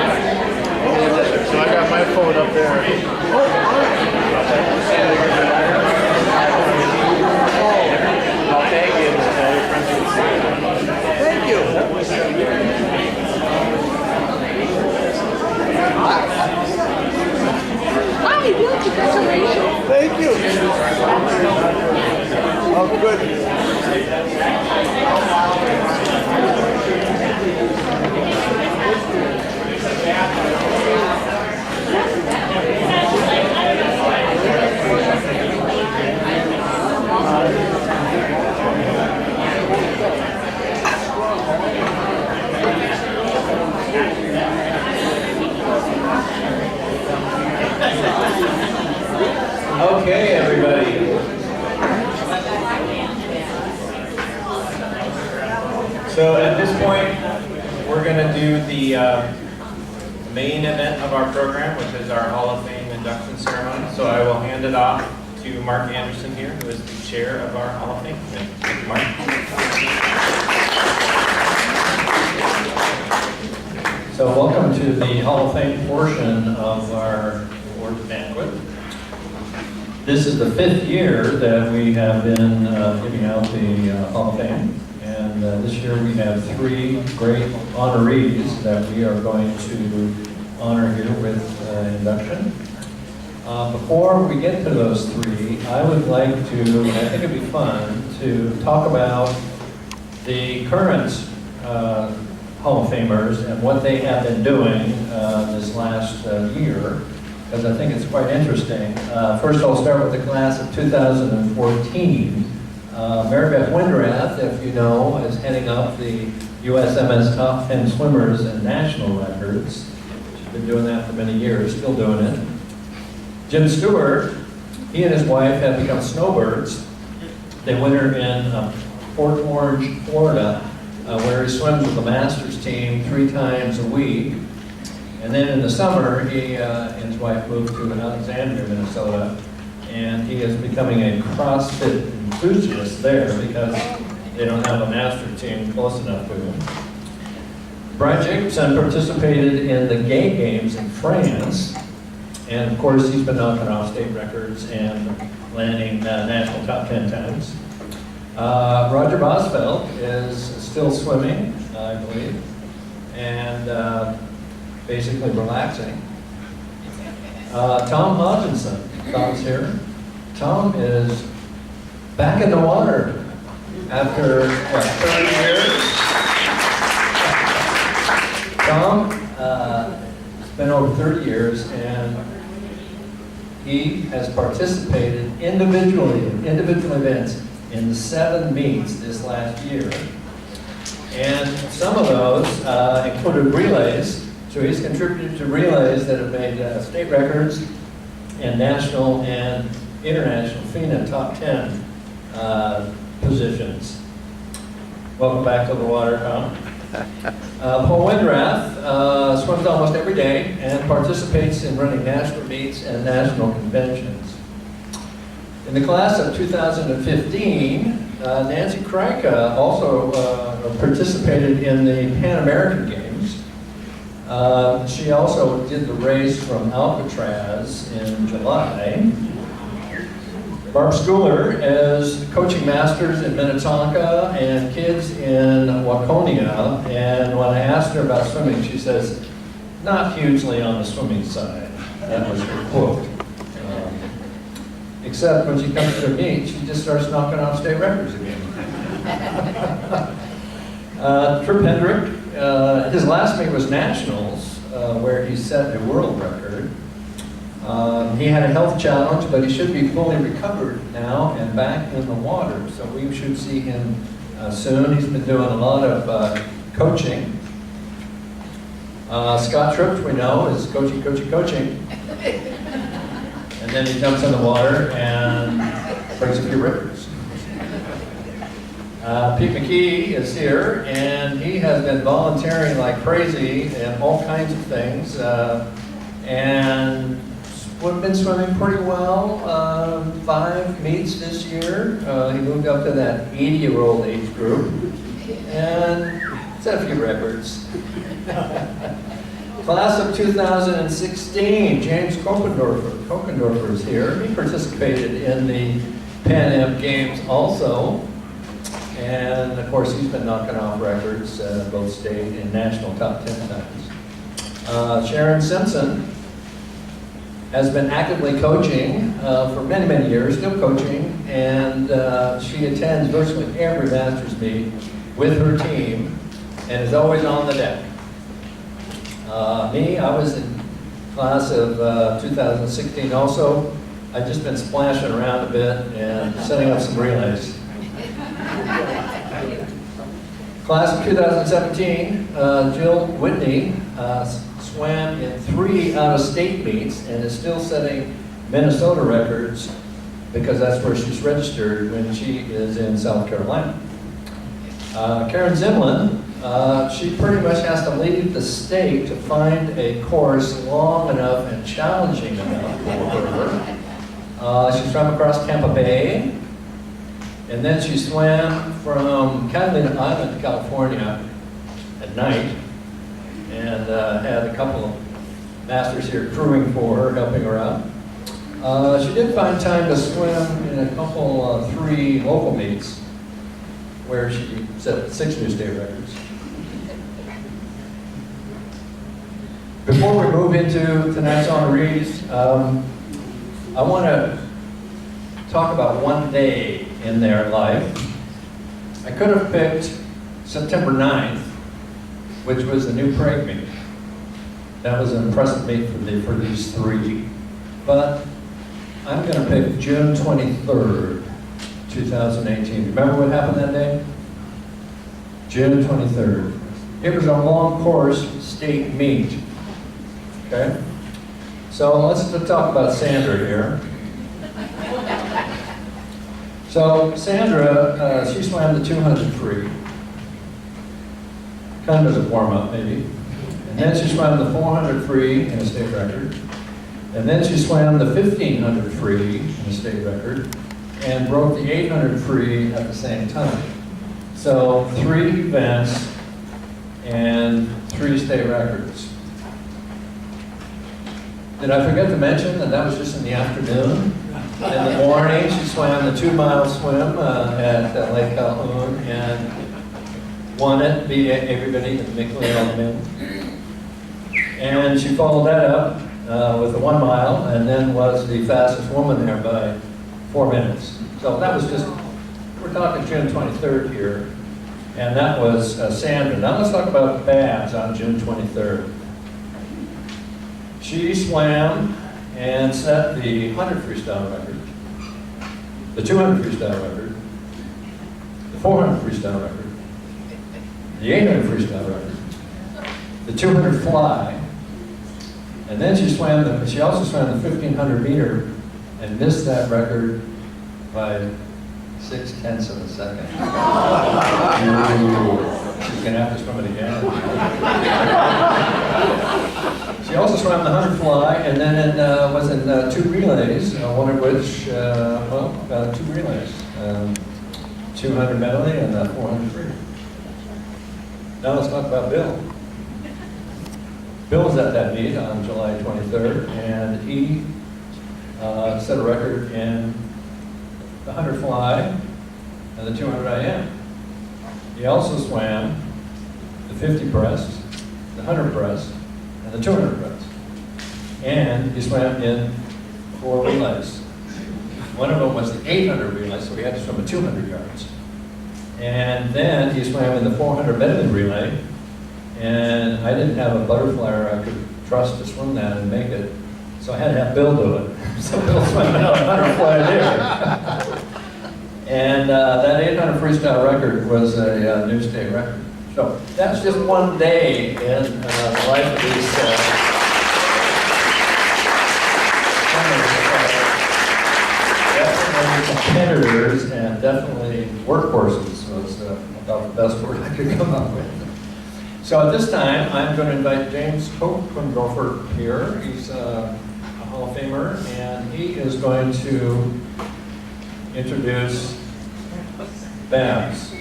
So I got my phone up there. I'll tag you and tell your friends to see it. Thank you. Hi, Bill, congratulations. Thank you. Oh, good. Okay, everybody. So at this point, we're going to do the main event of our program, which is our Hall of Fame induction ceremony. So I will hand it off to Mark Anderson here, who is the chair of our Hall of Fame. Thank you, Mark. So welcome to the Hall of Fame portion of our award banquet. This is the 5th year that we have been giving out the Hall of Fame, and this year we have 3 great honorees that we are going to honor here with induction. Before we get to those 3, I would like to, I think it'd be fun, to talk about the current Hall of Famers and what they have been doing this last year, because I think it's quite interesting. First, I'll start with the class of 2014. Mary Beth Windrath, if you know, is heading up the USMS Top 10 Swimmers and National Records. She's been doing that for many years, still doing it. Jim Stewart, he and his wife have become snowbirds. They winter in Fort Orange, Florida, where he swims with the Masters team 3 times a week. And then in the summer, he and his wife moved to Alexandria, Minnesota, and he is becoming a CrossFit enthusiast there because they don't have a master team close enough to him. Brian Jacobson participated in the Gay Games in France, and of course he's been knocking off state records and landing national top 10 times. Roger Bosfeld is still swimming, I believe, and basically relaxing. Tom Hodgkinson, Tom's here. Tom is back in the water after, what, 30 years? Tom has been over 30 years, and he has participated individually in individual events in 7 meets this last year. And some of those included relays. So he's contributed to relays that have made state records and national and international FINA top 10 positions. Welcome back to the water, Tom. Paul Windrath swims almost every day and participates in running national meets and national conventions. In the class of 2015, Nancy Krajka also participated in the Pan American Games. She also did the race from Alcatraz in July. Barb Schooler is coaching masters in Minnetonka and kids in Waconia. And when I asked her about swimming, she says, not hugely on the swimming side. That was her quote. Except when she comes to a meet, she just starts knocking off state records again. Trip Hendrick, his last meet was nationals, where he set a world record. He had a health challenge, but he should be fully recovered now and back in the water. So we should see him soon. He's been doing a lot of coaching. Scott Tripp, we know, is coaching. And then he jumps in the water and breaks a few records. Pete McKee is here, and he has been volunteering like crazy in all kinds of things, and been swimming pretty well. 5 meets this year. He moved up to that 80-year-old age group, and set a few records. Class of 2016, James Kokendorfer is here. He participated in the Pan Am Games also. And of course, he's been knocking off records, both state and national top 10 times. Sharon Simpson has been actively coaching for many, many years, still coaching, and she attends virtually every Masters meet with her team and is always on the deck. Me, I was in class of 2016 also. I've just been splashing around a bit and setting up some relays. Class of 2017, Jill Whitney swam in 3 out-of-state meets and is still setting Minnesota records because that's where she's registered when she is in South Carolina. Karen Zimlin, she pretty much has to leave the state to find a course long enough and challenging enough for her. She swam across Tampa Bay, and then she swam from Catalina Island, California at night, and had a couple of masters here crewing for her, helping her out. She did find time to swim in a couple, 3 local meets, where she set 6 new state records. Before we move into tonight's honorees, I want to talk about one day in their life. I could have picked September 9th, which was the New Prague meet. That was an impressive meet for these 3. But I'm going to pick June 23rd, 2018. Remember what happened that day? June 23rd. It was a long course state meet. Okay? So let's talk about Sandra here. So Sandra, she swam the 200 free, kind of as a warm-up maybe. And then she swam the 400 free in a state record. And then she swam the 1500 free in a state record and broke the 800 free at the same time. So 3 events and 3 state records. Did I forget to mention that that was just in the afternoon? In the morning, she swam the 2-mile swim at Lake Calhoun and won it, beat everybody in the McLean Element. And she followed that up with a 1 mile and then was the fastest woman there by 4 minutes. So that was just, we're talking June 23rd here, and that was Sandra. Now let's talk about Babs on June 23rd. She swam and set the 100 freestyle record, the 200 freestyle record, the 400 freestyle record, the 800 freestyle record, the 200 fly, and then she also swam the 1500 meter and missed that record by 0.6 of a second. She's gonna have to swim it again. She also swam the 100 fly and then was in 2 relays, one of which, 2 relays. 200 medley and 400 free. Now let's talk about Bill. Bill was at that meet on July 23rd, and he set a record in the 100 fly and the 200 IM. He also swam the 50 breast, the 100 breast, and the 200 breast. And he swam in 4 relays. One of them was the 800 relay, so he had to swim at 200 yards. And then he swam in the 400 medley relay, and I didn't have a butterflyer I could trust to swim that and make it, so I had to have Bill do it. So Bill swam out 100 fly there. And that 800 freestyle record was a new state record. So that's just one day in the life of these definitely competitors and definitely workhorses was about the best word I could come up with. So at this time, I'm going to invite James Kokendorfer here. He's a Hall of Famer, and he is going to introduce Babs.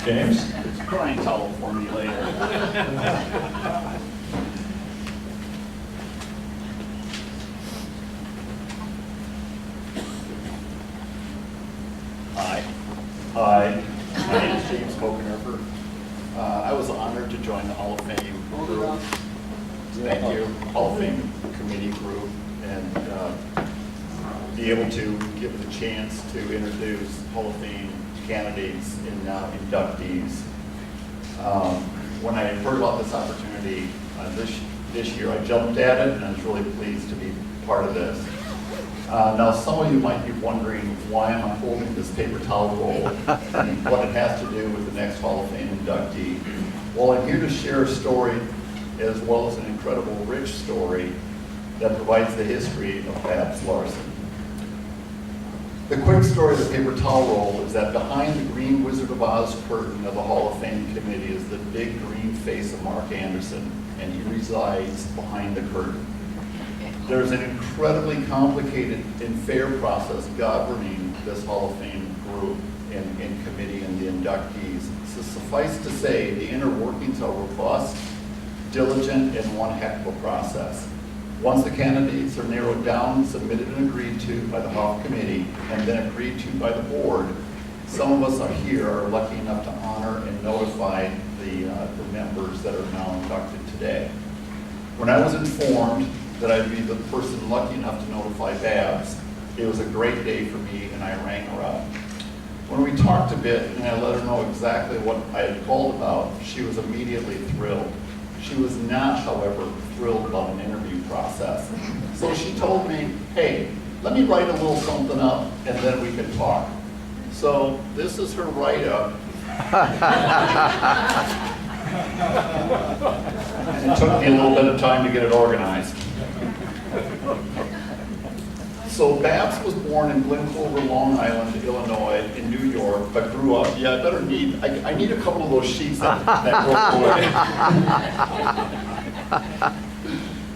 James? Crying towel for me later. Hi. Hi. My name is James Kokenheffer. I was honored to join the Hall of Fame group. Thank you, Hall of Fame committee group, and be able to give the chance to introduce Hall of Fame candidates and now inductees. When I heard about this opportunity this year, I jumped at it, and I was really pleased to be part of this. Now, some of you might be wondering why am I holding this paper towel roll and what it has to do with the next Hall of Fame inductee. Well, I'm here to share a story as well as an incredible rich story that provides the history of Babs Larson. The quick story of the paper towel roll is that behind the green Wizard of Oz curtain of the Hall of Fame committee is the big green face of Mark Anderson, and he resides behind the curtain. There's an incredibly complicated and fair process governing this Hall of Fame group and committee and the inductees. So suffice to say, the inner workings are robust, diligent, and one heck of a process. Once the candidates are narrowed down, submitted and agreed to by the Hall Committee, and then agreed to by the board, some of us are lucky enough to honor and notify the members that are now inducted today. When I was informed that I'd be the person lucky enough to notify Babs, it was a great day for me, and I rang her up. When we talked a bit and I let her know exactly what I had called about, she was immediately thrilled. She was not, however, thrilled about an interview process. So she told me, hey, let me write a little something up and then we can talk. So this is her write-up. And it took me a little bit of time to get it organized. So Babs was born in Glen Clover, Long Island, Illinois, in New York, but grew up. Yeah, I need a couple of those sheets that roll away.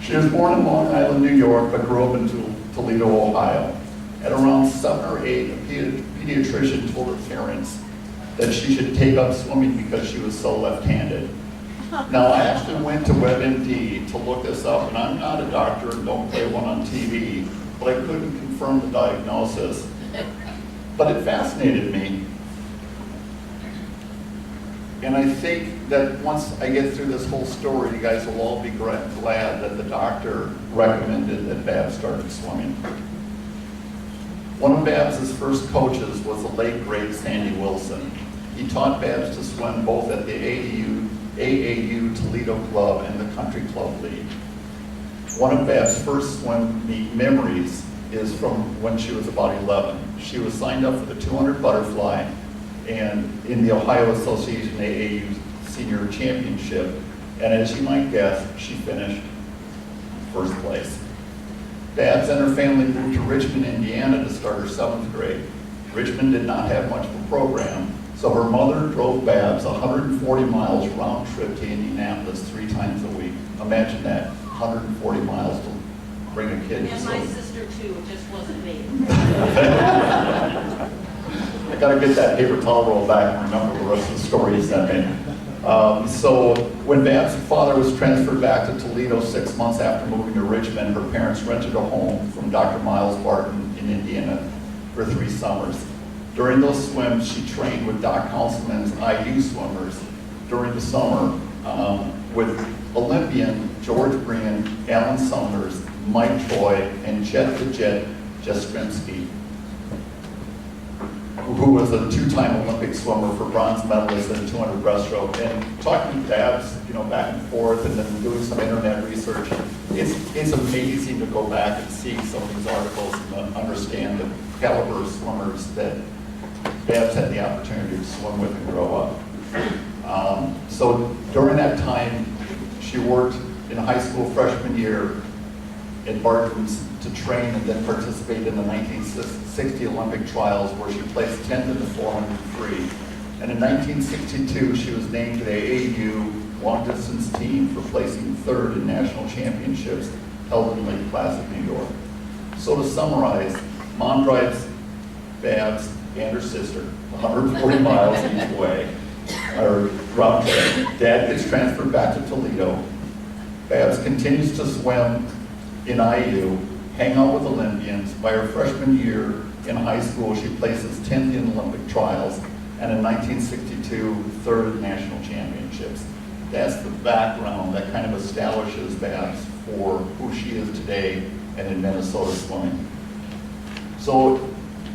She was born in Long Island, New York, but grew up in Toledo, Ohio. At around 7 or 8, a pediatrician told her parents that she should take up swimming because she was so left-handed. Now, I actually went to WebMD to look this up, and I'm not a doctor and don't play one on TV, but I couldn't confirm the diagnosis. But it fascinated me. And I think that once I get through this whole story, you guys will all be glad that the doctor recommended that Babs started swimming. One of Babs' first coaches was the late, great Sandy Wilson. He taught Babs to swim both at the AAU Toledo Club and the Country Club League. One of Babs' first swim meet memories is from when she was about 11. She was signed up for the 200 butterfly and in the Ohio Association AAU Senior Championship, and as you might guess, she finished first place. Babs and her family moved to Richmond, Indiana to start her 7th grade. Richmond did not have much of a program, so her mother drove Babs 140 miles round trip to Indianapolis 3 times a week. Imagine that, 140 miles to bring a kid to And my swim. sister too, it just wasn't me. I gotta get that paper towel roll back and remember the rest of the story you sent me. So when Babs' father was transferred back to Toledo 6 months after moving to Richmond, her parents rented a home from Dr. Miles Barton in Indiana for 3 summers. During those swims, she trained with Doc Councilman's IU swimmers during the summer with Olympian George Breen, Alan Summers, Mike Troy, and Jet the Jet Jastrzemski, who was a 2-time Olympic swimmer for bronze medalist in 200 breaststroke. And talking to Babs, back and forth, and then doing some internet research, it's amazing to go back and see some of these articles and understand the caliber of swimmers that Babs had the opportunity to swim with and grow up. So during that time, she worked in high school freshman year at Barton's to train and then participate in the 1960 Olympic trials where she placed 10th in the 400 free. And in 1962, she was named to the AAU long distance team for placing 3rd in national championships held in Lake Placid, New York. So to summarize, Mom drives Babs and her sister, 140 miles each way, or round trip. Dad gets transferred back to Toledo. Babs continues to swim in IU, hang out with Olympians. By her freshman year in high school, she places 10th in Olympic trials, and in 1962, third at national championships. That's the background that kind of establishes Babs for who she is today and in Minnesota swimming. So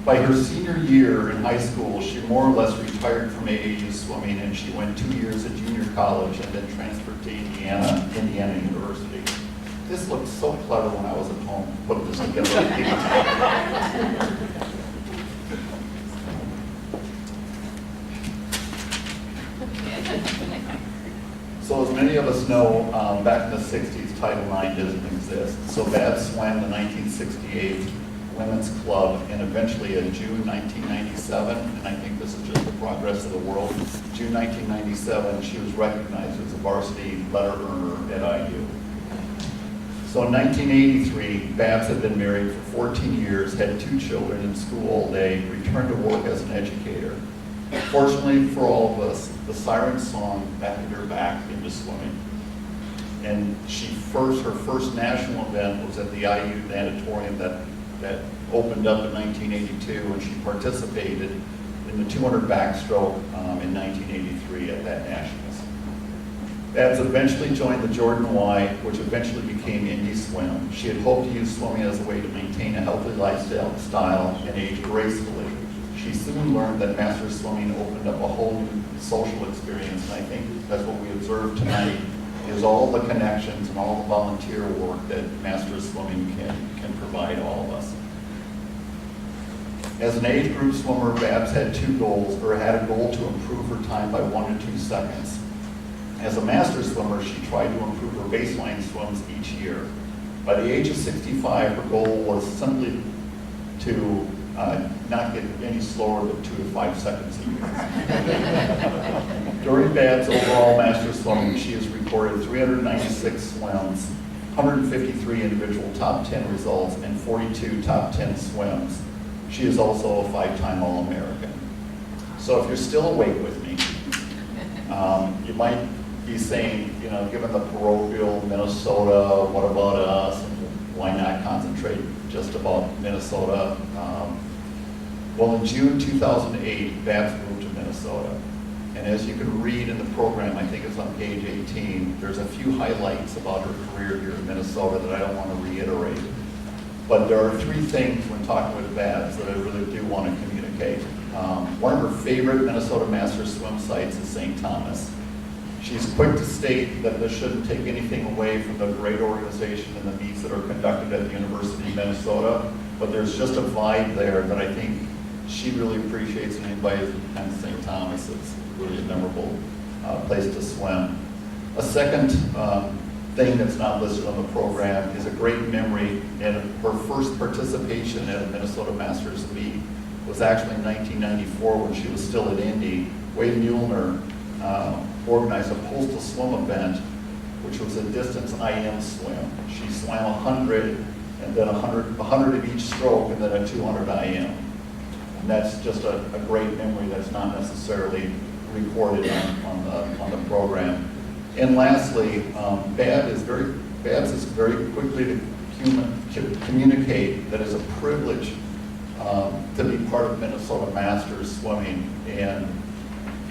by her senior year in high school, she more or less retired from AAU swimming, and she went 2 years at junior college and then transferred to Indiana University. This looked so clever when I was at home, putting this together. So as many of us know, back in the 60s, Title IX didn't exist. So Babs swam the 1968 Women's Club, and eventually in June 1997, and I think this is just the progress of the world, June 1997, she was recognized as a varsity letter earner at IU. So in 1983, Babs had been married for 14 years, had 2 children, in school all day, returned to work as an educator. Fortunately for all of us, the siren song beckoned her back into swimming. And her first national event was at the IU natatorium that opened up in 1982, and she participated in the 200 backstroke in 1983 at that nationals. Babs eventually joined the Jordan Y, which eventually became Indy Swim. She had hoped to use swimming as a way to maintain a healthy lifestyle and age gracefully. She soon learned that master swimming opened up a whole new social experience, and I think that's what we observed tonight, is all the connections and all the volunteer work that master swimming can provide all of us. As an age group swimmer, Babs had a goal to improve her time by 1 to 2 seconds. As a master swimmer, she tried to improve her baseline swims each year. By the age of 65, her goal was simply to not get any slower than 2 to 5 seconds a year. During Babs' overall master swimming, she has recorded 396 swims, 153 individual top 10 results, and 42 top 10 swims. She is also a 5-time All-American. So if you're still awake with me, you might be saying, given the parochial Minnesota, what about us? Why not concentrate just about Minnesota? Well, in June 2008, Babs moved to Minnesota. And as you can read in the program, I think it's on page 18, there's a few highlights about her career here in Minnesota that I don't want to reiterate. But there are 3 things when talking with Babs that I really do want to communicate. One of her favorite Minnesota master swim sites is St. Thomas. She's quick to state that this shouldn't take anything away from the great organization and the meets that are conducted at the University of Minnesota, but there's just a vibe there that I think she really appreciates, and anybody who's been to St. Thomas, it's really a memorable place to swim. A second thing that's not listed on the program is a great memory, and her first participation at a Minnesota Masters meet was actually in 1994 when she was still at Indy. Wade Mueller organized a postal swim event, which was a distance IM swim. She swam 100 and then 100 of each stroke and then a 200 IM. And that's just a great memory that's not necessarily recorded on the program. And lastly, Babs is very quickly to communicate that it's a privilege to be part of Minnesota Masters swimming. And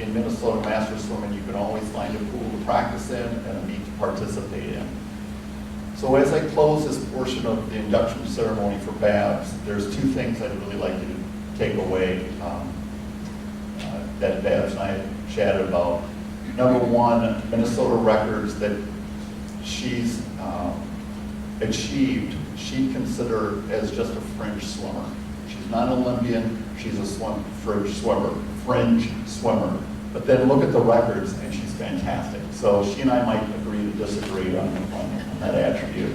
in Minnesota Masters swimming, you can always find a pool to practice in and a meet to participate in. So as I close this portion of the induction ceremony for Babs, there's 2 things I'd really like you to take away that Babs and I chatted about. Number 1, Minnesota records that she's achieved, she'd consider as just a fringe swimmer. She's not an Olympian, she's a fringe swimmer. But then look at the records and she's fantastic. So she and I might agree to disagree on that attribute.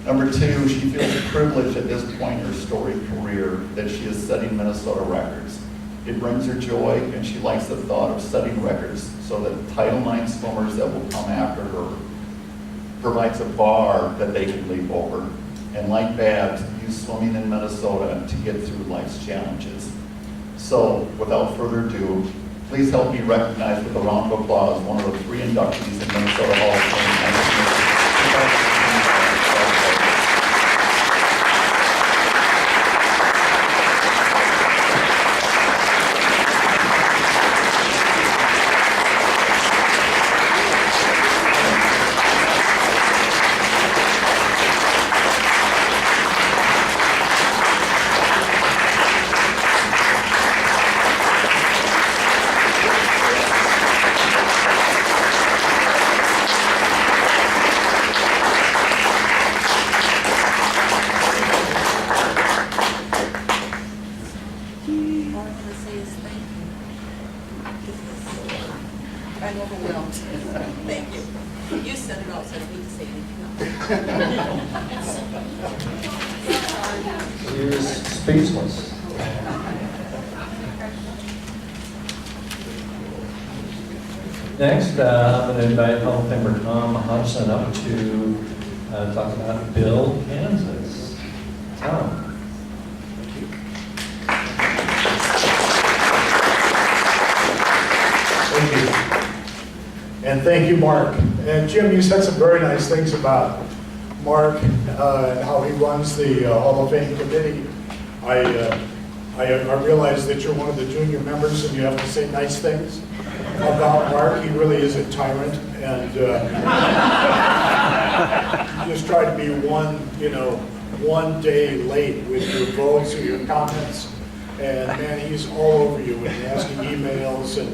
Number 2, she feels privileged at this point in her storied career that she is setting Minnesota records. It brings her joy, and she likes the thought of setting records so that Title IX swimmers that will come after her provides a bar that they can leap over. And like Babs, use swimming in Minnesota to get through life's challenges. So without further ado, please help me recognize with a round of applause one of the 3 inductees in Minnesota Hall of Fame. All I want to say is thank you. I'm overwhelmed. Thank you. You said it all, so I don't need to say anything else. He was speechless. Next, I'm going to invite Hall of Famer Tom Hodgson up to talk about Bill Kansas. Tom. Thank you. And thank you, Mark. And Jim, you said some very nice things about Mark and how he runs the Hall of Fame committee. I realize that you're one of the junior members and you have to say nice things about Mark. He really is a tyrant, and you just try to be one day late with your votes or your comments. And man, he's all over you and asking emails and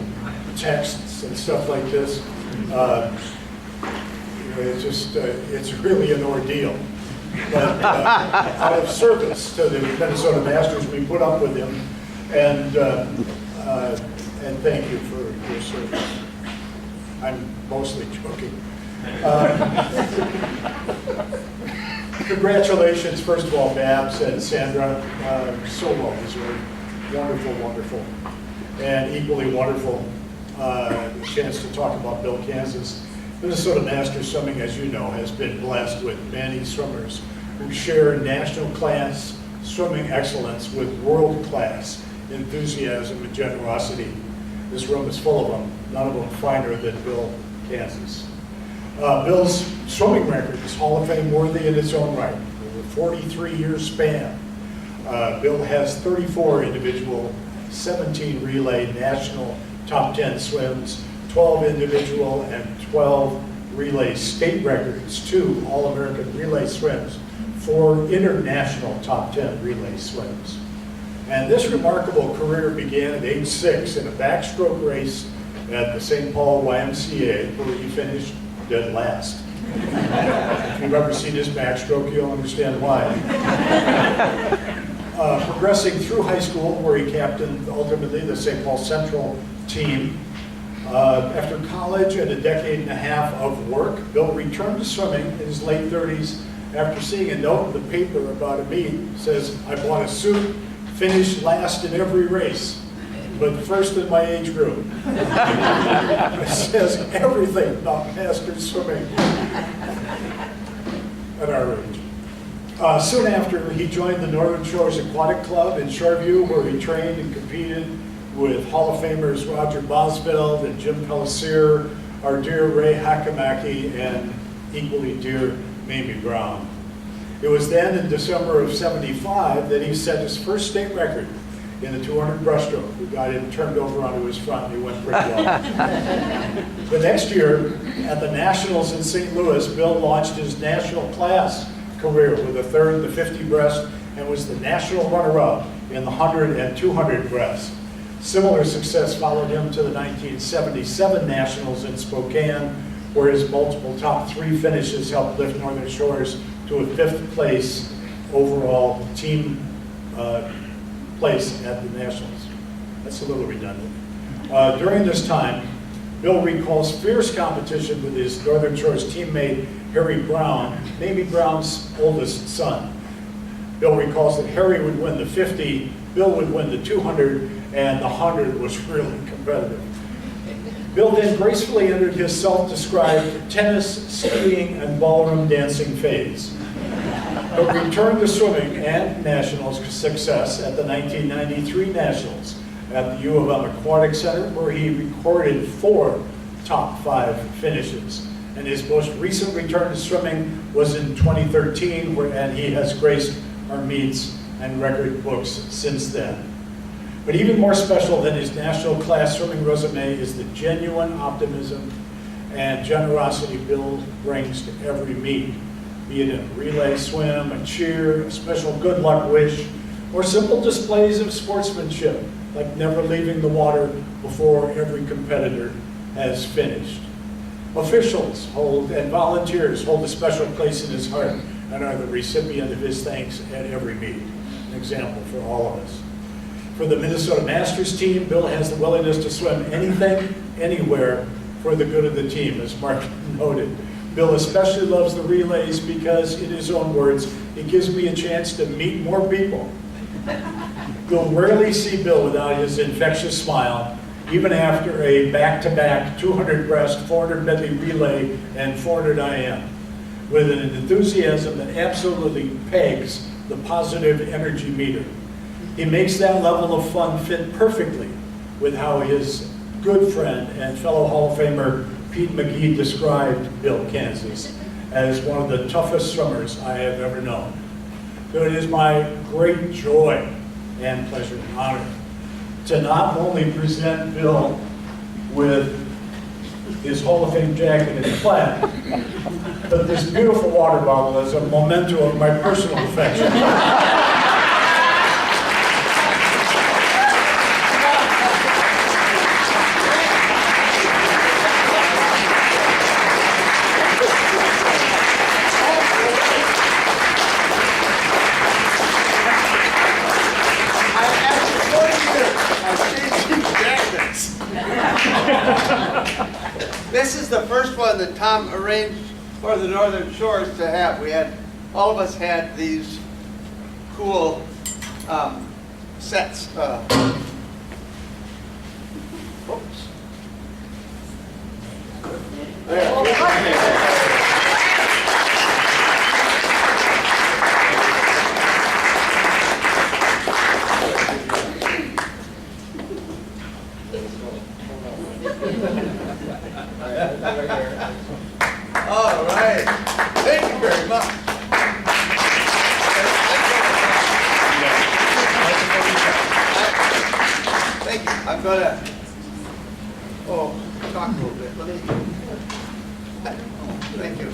texts and stuff like this. It's really an ordeal. But out of service to the Minnesota Masters, we put up with him, and thank you for your service. I'm mostly joking. Congratulations, first of all, Babs and Sandra. So well deserved. Wonderful, wonderful. And equally wonderful, the chance to talk about Bill Kansas. Minnesota Masters Swimming, as you know, has been blessed with many swimmers who share national class swimming excellence with world-class enthusiasm and generosity. This room is full of them, none of them finer than Bill Kansas. Bill's swimming record is Hall of Fame worthy in its own right. Over a 43-year span, Bill has 34 individual, 17 relay national top 10 swims, 12 individual and 12 relay state records, 2 All-American relay swims, 4 international top 10 relay swims. And this remarkable career began at age 6 in a backstroke race at the St. Paul YMCA, where he finished dead last. If you've ever seen his backstroke, you'll understand why. Progressing through high school, where he captained ultimately the St. Paul Central team. After college and a decade and a half of work, Bill returned to swimming in his late 30s after seeing a note in the paper about a meet. It says, "I bought a suit, finished last in every race, but first in my age group." It says everything about Masters swimming at our age. Soon after, he joined the Northern Shores Aquatic Club in Shoreview, where he trained and competed with Hall of Famers Roger Bosveld and Jim Pellisier, our dear Ray Hakamaki, and equally dear Mamie Brown. It was then in December of '75 that he set his first state record in the 200 breaststroke. We got it turned over onto his front, and he went pretty well. The next year, at the Nationals in St. Louis, Bill launched his national class career with a third in the 50 breast and was the national runner-up in the 100 and 200 breast. Similar success followed him to the 1977 Nationals in Spokane, where his multiple top 3 finishes helped lift Northern Shores to a 5th place overall team place at the Nationals. That's a little redundant. During this time, Bill recalls fierce competition with his Northern Shores teammate, Harry Brown, Mamie Brown's oldest son. Bill recalls that Harry would win the 50, Bill would win the 200, and the 100 was really competitive. Bill then gracefully entered his self-described tennis, skiing, and ballroom dancing phase, but returned to swimming and Nationals success at the 1993 Nationals, at the U of M Aquatic Center, where he recorded 4 top 5 finishes. And his most recent return to swimming was in 2013, and he has graced our meets and record books since then. But even more special than his national class swimming resume is the genuine optimism and generosity Bill brings to every meet, be it in a relay swim, a cheer, a special good luck wish, or simple displays of sportsmanship, like never leaving the water before every competitor has finished. Officials and volunteers hold a special place in his heart and are the recipient of his thanks at every meet, an example for all of us. For the Minnesota Masters team, Bill has the willingness to swim anything, anywhere, for the good of the team, as Mark noted. Bill especially loves the relays because, in his own words, it gives me a chance to meet more people. You'll rarely see Bill without his infectious smile, even after a back-to-back 200 breast, 400 medley relay, and 400 IM, with an enthusiasm that absolutely pegs the positive energy meter. He makes that level of fun fit perfectly with how his good friend and fellow Hall of Famer Pete McGee described Bill Kansas as one of the toughest swimmers I have ever known. So it is my great joy and pleasure and honor to not only present Bill with his Hall of Fame jacket and plaque, but this beautiful water bottle as a memento of my personal affection. This is the first one that Tom arranged for the Northern Shores to have. All of us had these cool sets. Oops. All right. Thank you very much. Thank you. I'm going to talk a little bit. Thank you.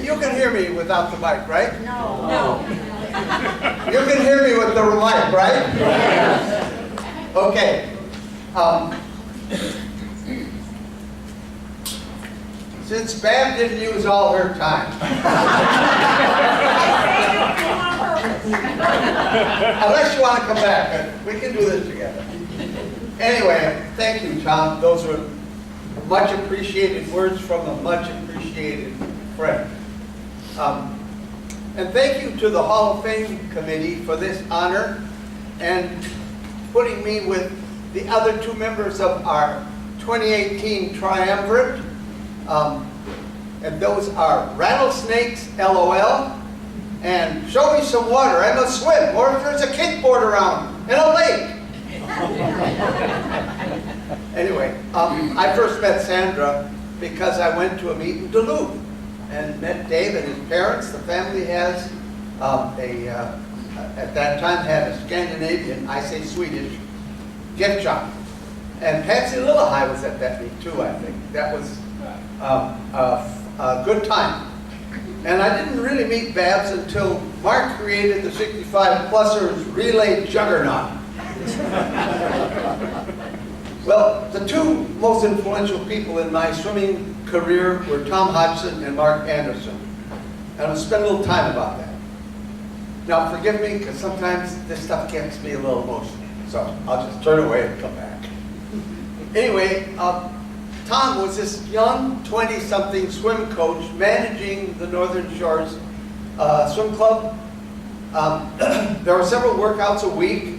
You can hear me without the mic, right? No. You can hear me with the mic, right? Yes. Okay. Since Bab didn't use all her time, unless you want to come back, we can do this together. Anyway, thank you, Tom. Those were much appreciated words from a much appreciated friend. And thank you to the Hall of Fame Committee for this honor and putting me with the other 2 members of our 2018 triumvirate. And those are Rattlesnakes, LOL, and Show Me Some Water, I Must Swim, or if there's a kickboard around in a lake. Anyway, I first met Sandra because I went to a meet in Duluth and met Dave and his parents. The family has at that time had a Scandinavian, I say Swedish, gift shop. And Patsy Lillehei was at that meet too, I think. That was a good time. And I didn't really meet Babs until Mark created the 65-plussers relay juggernaut. Well, the 2 most influential people in my swimming career were Tom Hodgson and Mark Anderson. And I'm going to spend a little time about that. Now, forgive me, because sometimes this stuff gets me a little emotional. So I'll just turn away and come back. Anyway, Tom was this young 20-something swim coach managing the Northern Shores Swim Club. There were several workouts a week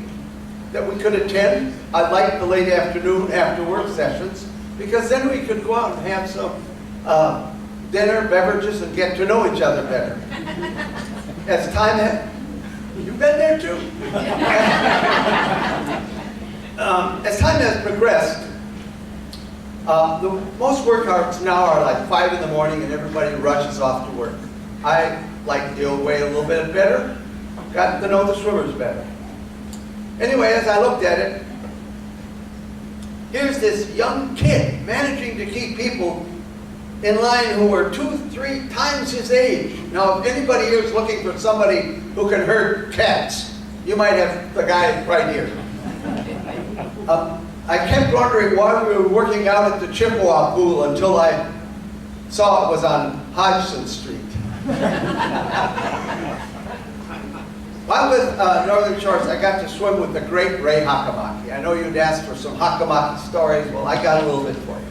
that we could attend. I liked the late afternoon after work sessions because then we could go out and have some dinner, beverages, and get to know each other better. As time You've been there too. As time has progressed, most workouts now are like 5 in the morning and everybody rushes off to work. I like the old way a little bit better, got to know the swimmers better. Anyway, as I looked at it, here's this young kid managing to keep people in line who were 2-3 times his age. Now, if anybody here is looking for somebody who can herd cats, you might have the guy right here. I kept wondering why we were working out at the Chippewa pool until I saw it was on Hodgson Street. While with Northern Shores, I got to swim with the great Ray Hakamaki. I know you'd asked for some Hakamaki stories. Well, I got a little bit for you.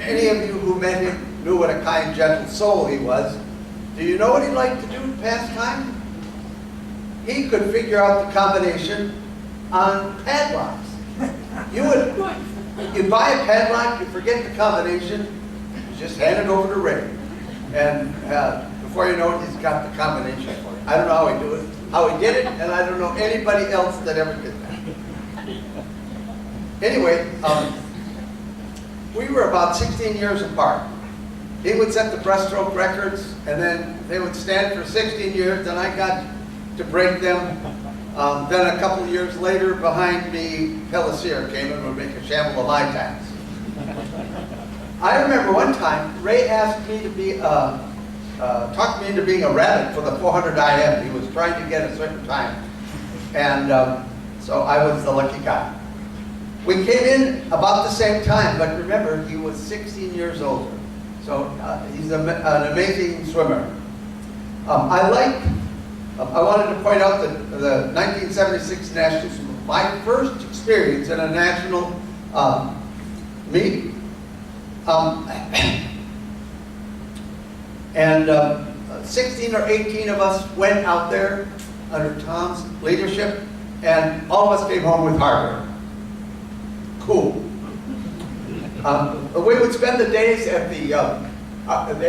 Any of you who met him knew what a kind, gentle soul he was. Do you know what he liked to do to pass time? He could figure out the combination on padlocks. You'd buy a padlock, you forget the combination, you just hand it over to Ray. And before you know it, he's got the combination for you. I don't know how he did it, and I don't know anybody else that ever did that. Anyway, we were about 16 years apart. He would set the breaststroke records, and then they would stand for 16 years, and I got to break them. Then a couple of years later, behind me, Pellissier came and would make a shamble of my times. I remember one time, Ray asked me to be, talked me into being a rabbit for the 400 IM. He was trying to get a certain time. And so I was the lucky guy. We came in about the same time, but remember, he was 16 years older. So he's an amazing swimmer. I wanted to point out that the 1976 Nationals was my first experience in a national meet. And 16 or 18 of us went out there under Tom's leadership, and all of us came home with hardware. Cool. We would spend the days at they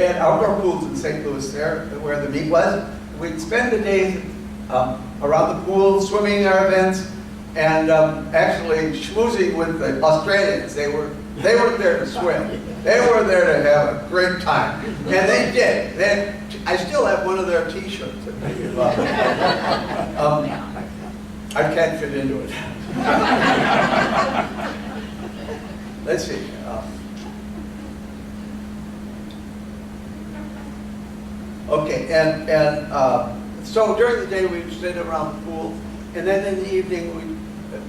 had outdoor pools in St. Louis there, where the meet was. We'd spend the days around the pool, swimming our events, and actually schmoozing with the Australians. They weren't there to swim. They were there to have a great time. And they did. I still have one of their T-shirts. I can't fit into it. Let's see. Okay, and so during the day we'd sit around the pool, and then in the evening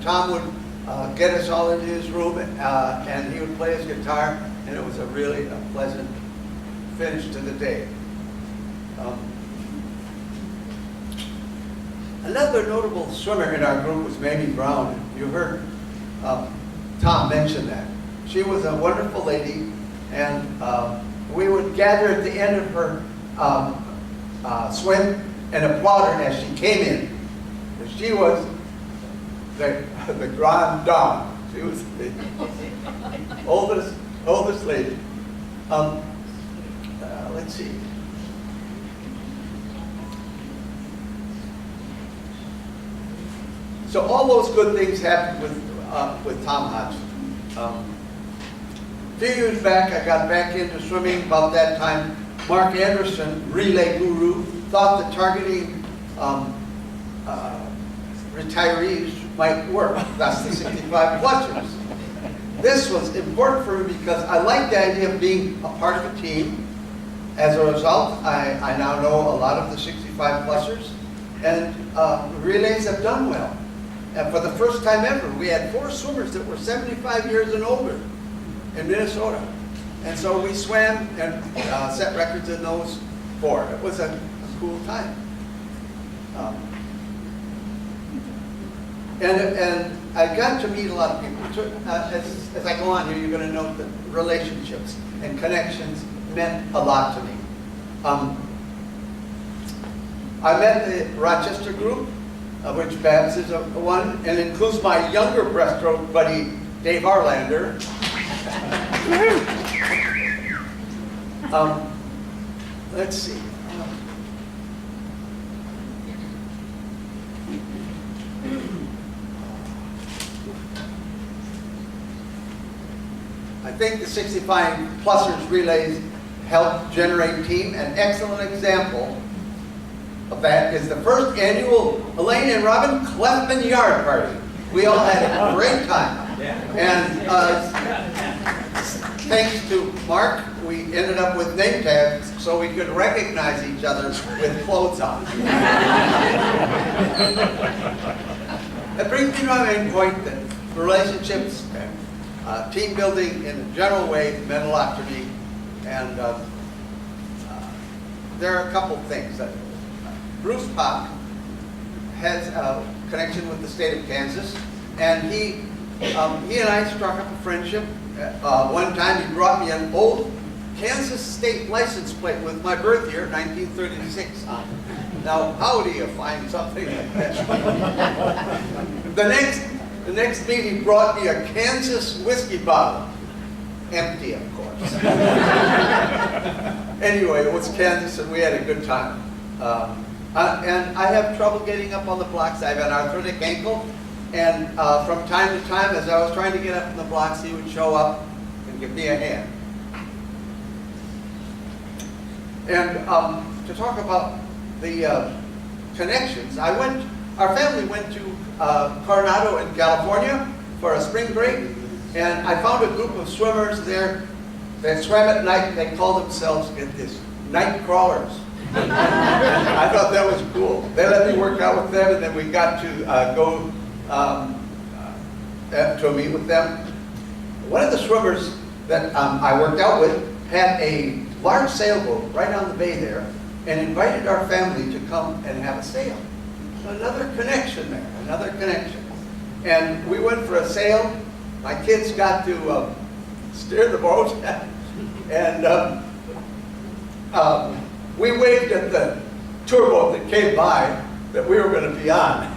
Tom would get us all into his room, and he would play his guitar, and it was a really pleasant finish to the day. Another notable swimmer in our group was Mamie Brown. You heard Tom mention that. She was a wonderful lady, and we would gather at the end of her swim and applaud her as she came in. She was the grande dame. She was the oldest lady. Let's see. So all those good things happened with Tom Hodgson. A few years back, I got back into swimming. About that time, Mark Anderson, relay guru, thought that targeting retirees might work. That's the 65 plusers. This was important for me because I like the idea of being a part of a team. As a result, I now know a lot of the 65 plusers, and relays have done well. And for the first time ever, we had 4 swimmers that were 75 years and older in Minnesota. And so we swam and set records in those 4. It was a cool time. And I got to meet a lot of people. As I go on here, you're going to note that relationships and connections meant a lot to me. I met the Rochester group, of which Babs is one, and includes my younger breaststroke buddy, Dave Arlander. Let's see. I think the 65-plussers relays helped generate team. An excellent example of that is the first annual Elaine and Robin Clefman Yard Party. We all had a great time. And thanks to Mark, we ended up with name tags so we could recognize each other with clothes on. That brings me to my main point that relationships and team building in a general way meant a lot to me. And there are a couple things. Bruce Pock has a connection with the state of Kansas, and he and I struck up a friendship. One time he brought me an old Kansas state license plate with my birth year, 1936, on. Now, how do you find something like that? The next meet he brought me a Kansas whiskey bottle. Empty, of course. Anyway, it was Kansas and we had a good time. And I have trouble getting up on the blocks. I have an arthritic ankle. And from time to time, as I was trying to get up on the blocks, he would show up and give me a hand. And to talk about the connections, our family went to Coronado in California for a spring break, and I found a group of swimmers there that swam at night. They called themselves, get this, night crawlers. I thought that was cool. They let me work out with them, and then we got to go to a meet with them. One of the swimmers that I worked out with had a large sailboat right on the bay there and invited our family to come and have a sail. Another connection there, another connection. And we went for a sail. My kids got to steer the boat, and we waved at the tour boat that came by that we were going to be on.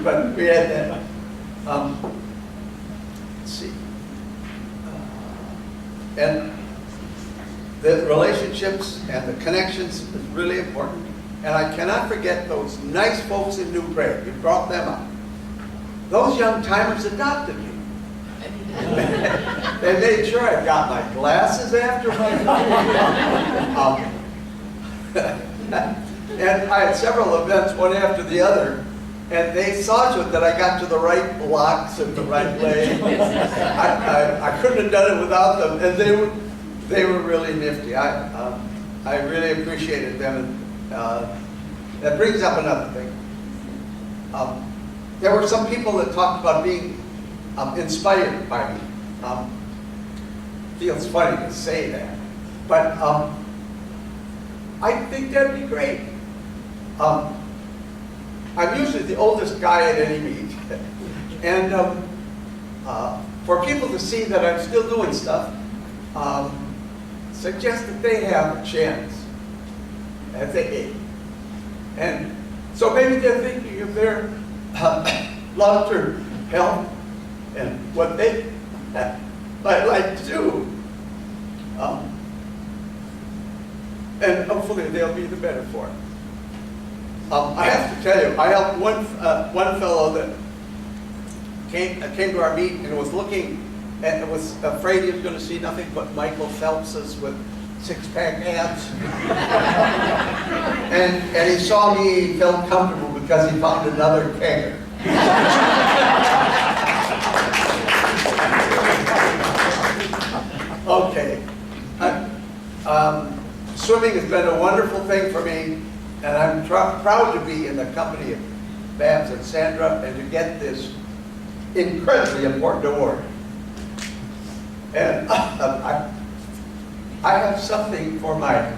But we had that. Let's see. And the relationships and the connections is really important. And I cannot forget those nice folks in New Prague. You brought them up. Those young timers adopted me. They made sure I got my glasses after my and I had several events, one after the other, and they saw to it that I got to the right blocks at the right lane. I couldn't have done it without them, and they were really nifty. I really appreciated them, and that brings up another thing. There were some people that talked about being inspired by me. Feels funny to say that, but I think that'd be great. I'm usually the oldest guy at any meet, and for people to see that I'm still doing stuff, suggest that they have a chance at the age. And so maybe they're thinking of their long-term health and what they might like to do. And hopefully they'll be the better for it. I have to tell you, I helped one fellow that came to our meet and was looking and was afraid he was going to see nothing but Michael Phelpses with six-pack abs. and he saw me, he felt comfortable because he found another kegger. Okay. Swimming has been a wonderful thing for me, and I'm proud to be in the company of Babs and Sandra and to get this incredibly important award. And I have something for my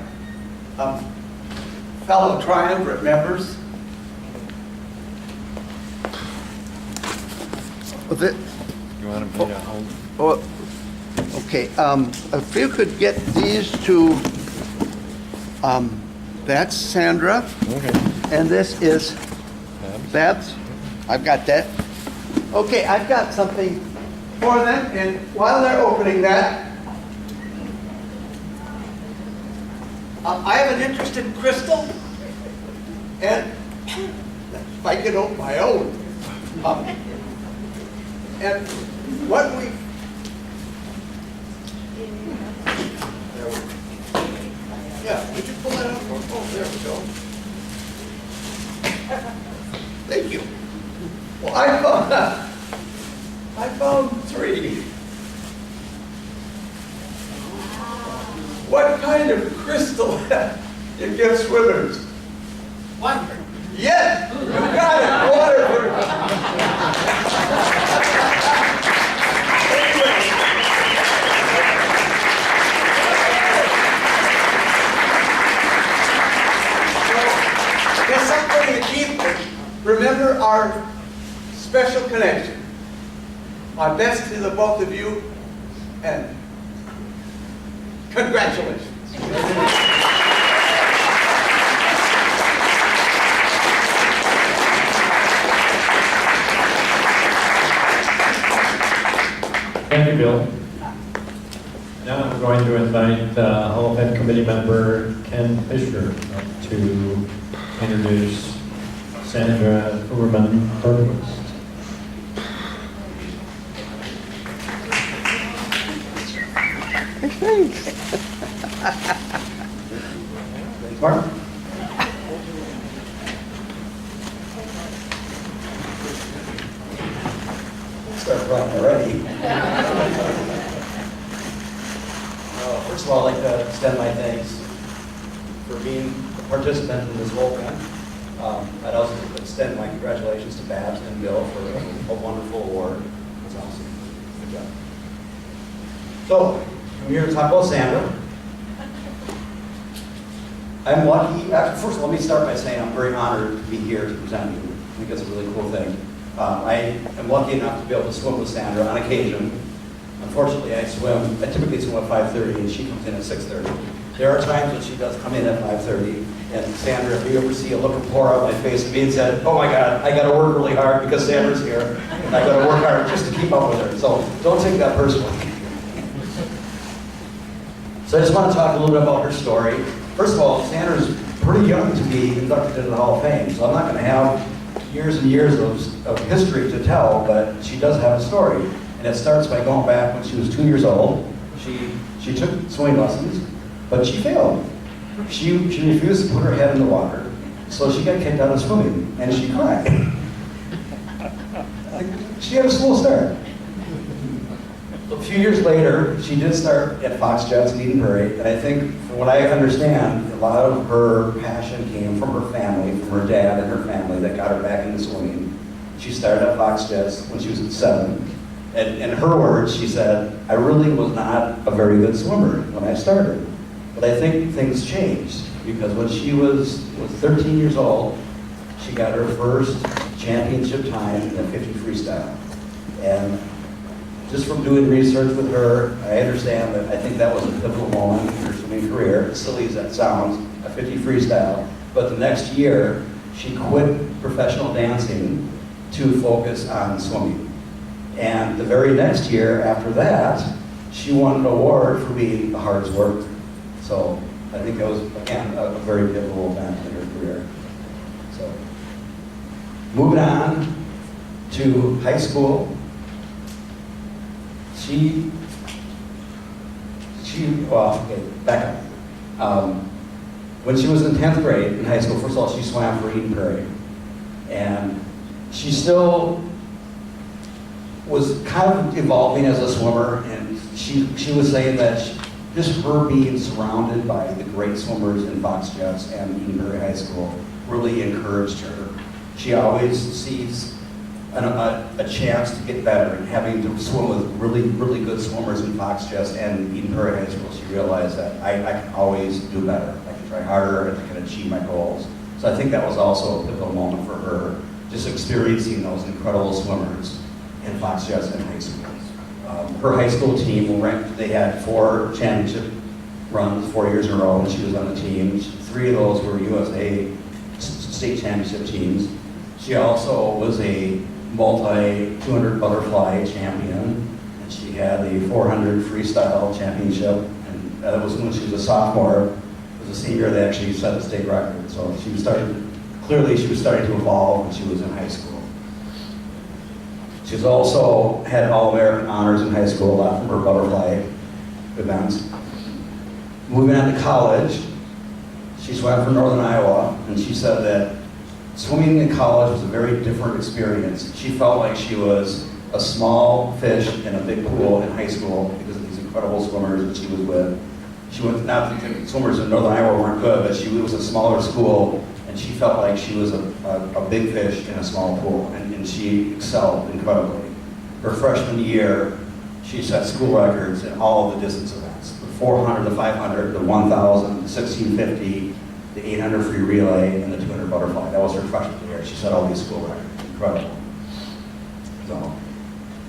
fellow triumvirate members. Was it? You want me to hold? Oh, okay. If you could get these to, that's Sandra. Okay. And this is Babs. I've got that. Okay, I've got something for them, and while they're opening that, I have an interest in crystal, and if I can open my own. And what we kind of crystal you give swimmers? Water. Yes, you got it, water. There's something to keep. Remember our special connection. My best to the both of you, and congratulations. Thank you, Bill. Now I'm going to invite Hall of Fame committee member Ken Fisher up to introduce Sandra Uberman Hurwitz. Mark? Start running already. First of all, I'd like to extend my thanks for being a participant in this whole event. I'd also extend my congratulations to Babs and Bill for a wonderful award. That's awesome. Good job. So, I'm here to talk about Sandra. I'm lucky, first of all, let me start by saying I'm very honored to be here to present you. I think it's a really cool thing. I am lucky enough to be able to swim with Sandra on occasion. Unfortunately, I typically swim at 5:30 and she comes in at 6:30. There are times when she does come in at 5:30, and Sandra, if you ever see a look of horror on my face and being said, oh my God, I gotta work really hard because Sandra's here. And I gotta work hard just to keep up with her. So don't take that personally. So I just want to talk a little bit about her story. First of all, Sandra's pretty young to be inducted into the Hall of Fame, so I'm not going to have years and years of history to tell, but she does have a story. And it starts by going back when she was 2 years old. She took swimming lessons, but she failed. She refused to put her head in the water, so she got kicked out of swimming, and she cried. She had a slow start. A few years later, she did start at Fox Jets in Eden Prairie, and I think, from what I understand, a lot of her passion came from her family, from her dad and her family that got her back into swimming. She started at Fox Jets when she was 7, and in her words, she said, I really was not a very good swimmer when I started, but I think things changed, because when she was 13 years old, she got her first championship time in the 50 freestyle. And just from doing research with her, I understand that I think that was a pivotal moment in her swimming career, as silly as that sounds, a 50 freestyle. But the next year, she quit professional dancing to focus on swimming. And the very next year after that, she won an award for being the hardest worker. So I think that was, again, a very pivotal event in her career. So moving on to high school. Back up. When she was in 10th grade in high school, first of all, she swam for Eden Prairie. And she still was kind of evolving as a swimmer, and she was saying that just her being surrounded by the great swimmers in Fox Jets and Eden Prairie High School really encouraged her. She always sees a chance to get better, and having to swim with really, really good swimmers in Fox Jets and Eden Prairie High School, she realized that I can always do better. I can try harder and I can achieve my goals. So I think that was also a pivotal moment for her, just experiencing those incredible swimmers in Fox Jets and high school. Her high school team ranked, they had 4 championship runs 4 years in a row, and she was on the team. 3 of those were USA state championship teams. She also was a multi-200 butterfly champion, and she had the 400 freestyle championship, and that was when she was a sophomore. It was a senior that actually set the state record. So she was starting to evolve when she was in high school. She's also had All-American honors in high school, a lot from her butterfly events. Moving on to college, she swam for Northern Iowa, and she said that swimming in college was a very different experience. She felt like she was a small fish in a big pool in high school because of these incredible swimmers that she was with. She went, not that the swimmers in Northern Iowa weren't good, but it was a smaller school, and she felt like she was a big fish in a small pool, and she excelled incredibly. Her freshman year, she set school records in all of the distance events, the 400, the 500, the 1,000, the 1650, the 800 free relay, and the 200 butterfly. That was her freshman year. She set all these school records. Incredible. So,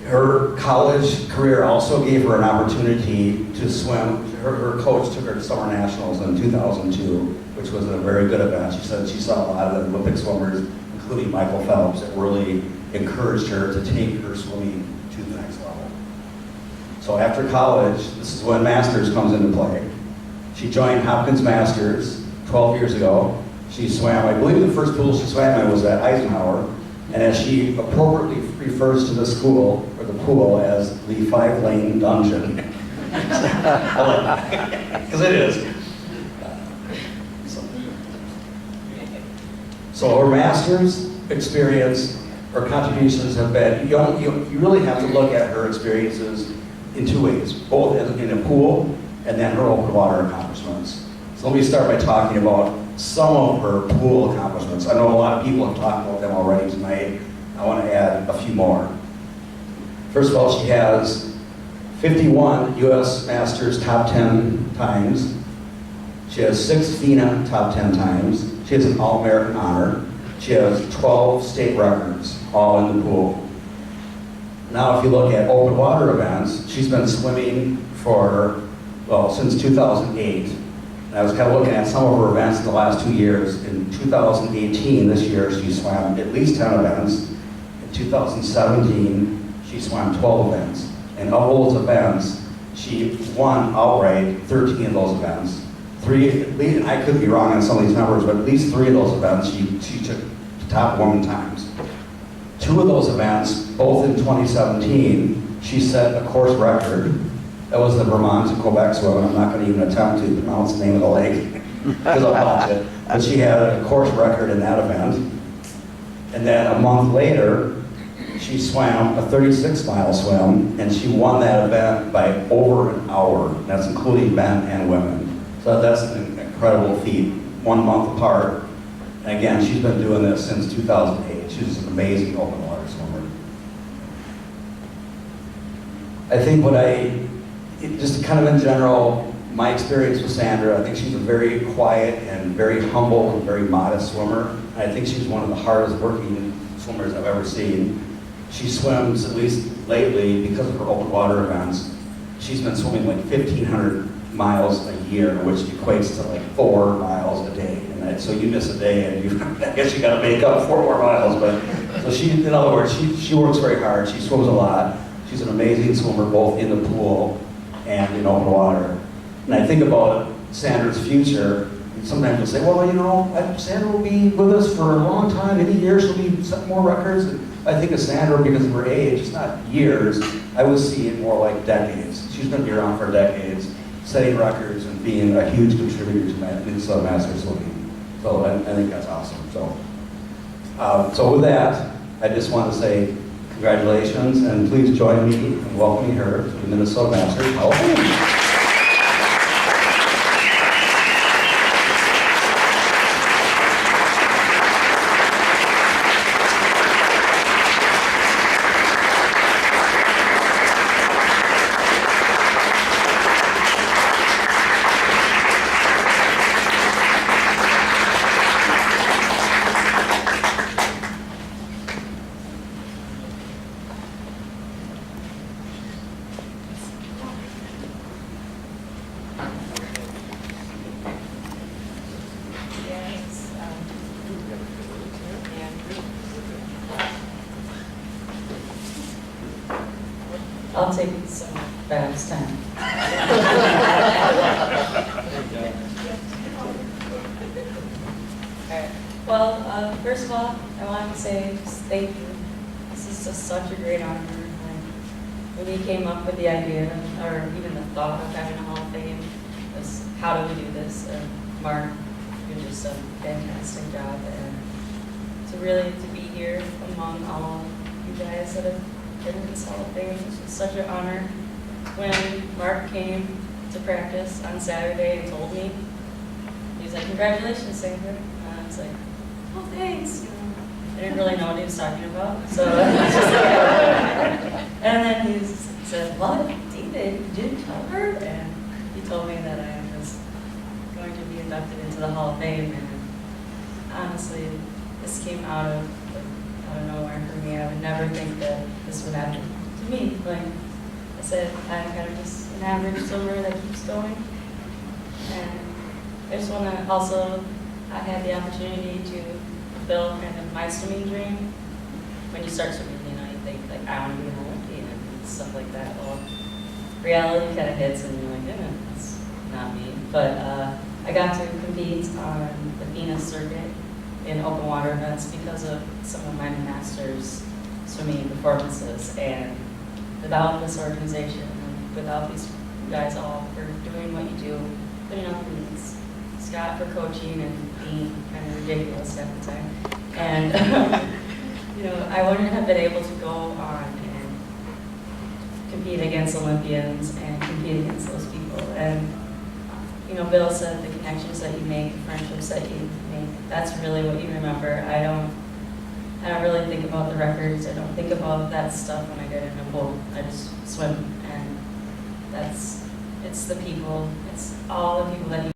her college career also gave her an opportunity to swim. Her coach took her to Summer Nationals in 2002, which was a very good event. She said she saw a lot of the Olympic swimmers, including Michael Phelps, that really encouraged her to take her swimming to the next level. So after college, this is when Masters comes into play. She joined Hopkins Masters 12 years ago. She swam, I believe the first pool she swam in was at Eisenhower, and as she appropriately refers to the school, or the pool, as the 5-lane dungeon. Because it is. So her master's experience, her contributions have been, you really have to look at her experiences in two ways, both in a pool and then her open water accomplishments. So let me start by talking about some of her pool accomplishments. I know a lot of people have talked about them already tonight. I want to add a few more. First of all, she has 51 U.S. Masters top 10 times. She has 6 FINA top 10 times. She has an All-American honor. She has 12 state records, all in the pool. Now, if you look at open water events, she's been swimming for, well, since 2008. And I was kind of looking at some of her events in the last 2 years. In 2018, this year, she swam at least 10 events. In 2017, she swam 12 events. And of those events, she won outright 13 of those events. 3, at least, I could be wrong on some of these numbers, but at least 3 of those events she took the top woman times. 2 of those events, both in 2017, she set a course record. That was the Vermont to Quebec swim. I'm not going to even attempt to pronounce the name of the lake because I'll botch it. But she had a course record in that event. And then a month later, she swam a 36-mile swim, and she won that event by over an hour. That's including men and women. So that's an incredible feat, 1 month apart. And again, she's been doing this since 2008. She's an amazing open water swimmer. I think just kind of in general, my experience with Sandra, I think she's a very quiet and very humble and very modest swimmer. I think she's one of the hardest working swimmers I've ever seen. She swims, at least lately, because of her open water events, she's been swimming like 1,500 miles a year, which equates to like 4 miles a day. And so you miss a day and I guess you gotta make up 4 more miles. But so she, in other words, she works very hard. She swims a lot. She's an amazing swimmer, both in the pool and in open water. And I think about Sandra's future, and sometimes you'll say, well, you know, Sandra will be with us for a long time, maybe years, she'll be setting more records. And I think of Sandra, because of her age, it's not years, I would see it more like decades. She's going to be around for decades, setting records and being a huge contributor to Minnesota Masters swimming. So I think that's awesome. So with that, I just want to say congratulations, and please join me in welcoming her to the Minnesota Masters Hall of Fame. I'll take some bags time. Alright. Well, first of all, I want to say just thank you. This is just such a great honor. When we came up with the idea, or even the thought of having a Hall of Fame, was how do we do this? Mark, you're just a fantastic job, and to be here among all you guys that have been in this Hall of Fame, it's such an honor. When Mark came, to practice on Saturday and told me. He was like, "Congratulations, Sanford." And I was like, "Oh, thanks." You know, I didn't really know what he was talking about. So, and then he said, "What, David, you didn't tell her?" And he told me that I was going to be inducted into the Hall of Fame. And honestly, this came out of nowhere for me. I would never think that this would happen to me. Like I said, I'm kind of just an average swimmer that keeps going. And I just want to also, I had the opportunity to fulfill kind of my swimming dream. When you start swimming, you know, you think like, I want to be an Olympian and stuff like that. Well, reality kind of hits and you're like, that's not me. But I got to compete on the Venus circuit in open water events because of some of my master's swimming performances. And without this organization, and without these guys all for doing what you do, putting up with these, Scott for coaching and being kind of ridiculous at the time. And, you know, I wouldn't have been able to go on and compete against Olympians and compete against those people. And, you know, Bill said the connections that you make, the friendships that you make, that's really what you remember. I don't really think about the records. I don't think about that stuff when I get in a pool. I just swim, and it's the people. It's all the people that you